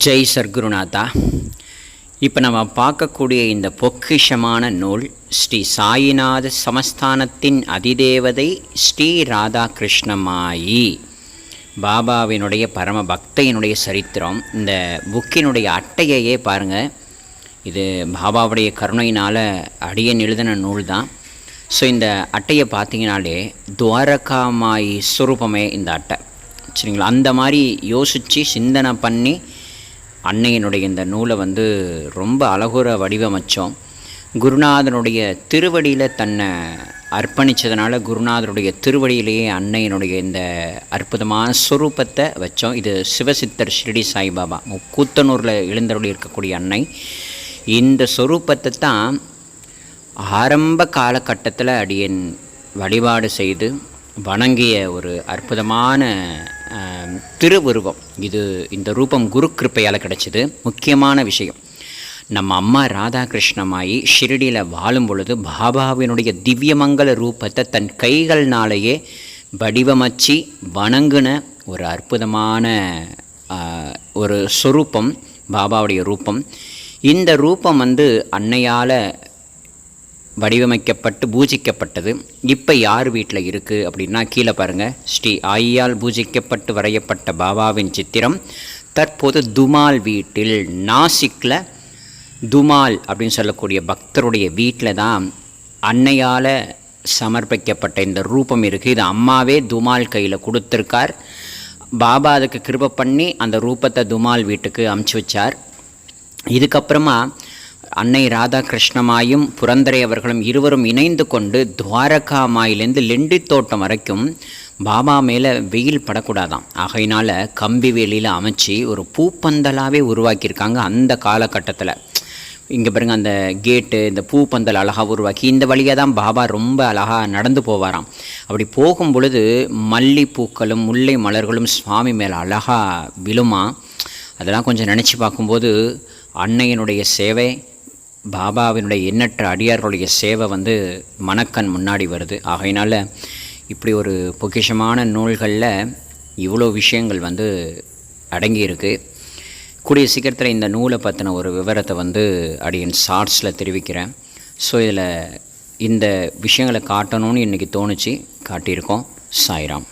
ஜெய் சர்க்குருநாதா. இப்போ நம்ம பார்க்கக்கூடிய இந்த பொக்கிஷமான நூல் ஸ்ரீ சாயிநாத சமஸ்தானத்தின் அதிதேவதை ஸ்ரீ ராதாகிருஷ்ணமாயி பாபாவினுடைய பரம பக்தையினுடைய சரித்திரம். இந்த புக்கினுடைய அட்டையையே பாருங்கள். இது பாபாவுடைய கருணையினால் அடியன் எழுதின நூல் தான். ஸோ இந்த அட்டையை பார்த்தீங்கனாலே துவாரகாமாயி ஸ்வரூபமே இந்த அட்டை, சரிங்களா? அந்த மாதிரி யோசித்து சிந்தனை பண்ணி அன்னையினுடைய இந்த நூலை ரொம்ப அழகுற வடிவமைச்சோம். குருநாதனுடைய திருவடியில் தன்னை அர்ப்பணித்ததுனால குருநாதனுடைய திருவடியிலேயே அன்னையினுடைய இந்த அற்புதமான ஸ்வரூபத்தை வச்சோம். இது சிவசித்தர் ஷிரடி சாய்பாபா கூத்தனூரில் எழுந்தருளி இருக்கக்கூடிய அன்னை. இந்த ஸ்வரூபத்தை தான் ஆரம்ப காலகட்டத்தில் அடியன் வழிபாடு செய்து வணங்கிய ஒரு அற்புதமான திருவுருவம். இந்த ரூபம் குரு கிருப்பையால் கிடச்சிது. முக்கியமான விஷயம், நம்ம அம்மா ராதாகிருஷ்ணமாயி ஷிரடியில் வாழும் பொழுது பாபாவினுடைய திவ்யமங்கல ரூபத்தை தன் கைகள்னாலேயே வடிவமைச்சு வணங்கின ஒரு அற்புதமான ஒரு சொரூபம் பாபாவுடைய ரூபம். இந்த ரூபம் அன்னையால் வடிவமைக்கப்பட்டு பூஜிக்கப்பட்டது. இப்போ யார் வீட்டில் இருக்குது அப்படின்னா கீழே பாருங்கள். ஸ்ரீ ஆயியால் பூஜிக்கப்பட்டு வரையப்பட்ட பாபாவின் சித்திரம் தற்போது துமால் வீட்டில், நாசிக்கில் துமால் அப்படின்னு சொல்லக்கூடிய பக்தருடைய வீட்டில் தான் அன்னையால் சமர்ப்பிக்கப்பட்ட இந்த ரூபம் இருக்குது. இது அம்மாவே துமால் கையில் கொடுத்துருக்கார். பாபா அதுக்கு கிருபை பண்ணி அந்த ரூபத்தை துமால் வீட்டுக்கு அமுச்சு வச்சார். இதுக்கப்புறமா அன்னை ராதாகிருஷ்ணமாயும் புரந்தரை அவர்களும் இருவரும் இணைந்து கொண்டு துவாரகாமாயிலேருந்து லெண்டி தோட்டம் வரைக்கும் பாபா மேலே வெயில் படக்கூடாதான், ஆகையினால் கம்பி வேலியில் அமைச்சு ஒரு பூப்பந்தலாகவே உருவாக்கியிருக்காங்க அந்த காலகட்டத்தில். இங்கே பாருங்கள், அந்த கேட்டு, இந்த பூப்பந்தல் அழகாக உருவாக்கி இந்த வழியாக தான் பாபா ரொம்ப அழகாக நடந்து போவாராம். அப்படி போகும் பொழுது மல்லிப்பூக்களும் முல்லை மலர்களும் சுவாமி மேலே அழகாக விழுமா. அதெல்லாம் கொஞ்சம் நினச்சி பார்க்கும்போது அன்னையினுடைய சேவை, பாபாவினுடைய எண்ணற்ற அடியார்களுடைய சேவை மனக்கண் முன்னாடி வருது. ஆகையினால் இப்படி ஒரு பொக்கிஷமான நூல்களில் இவ்வளோ விஷயங்கள் அடங்கியிருக்கு. கூடிய சீக்கிரத்தில் இந்த நூலை பற்றின ஒரு விவரத்தை அடியன் ஷார்ட்ஸில் தெரிவிக்கிறேன். ஸோ இதில் இந்த விஷயங்களை காட்டணும்னு இன்றைக்கி தோணுச்சு, காட்டியிருக்கோம். சாய்ராம்.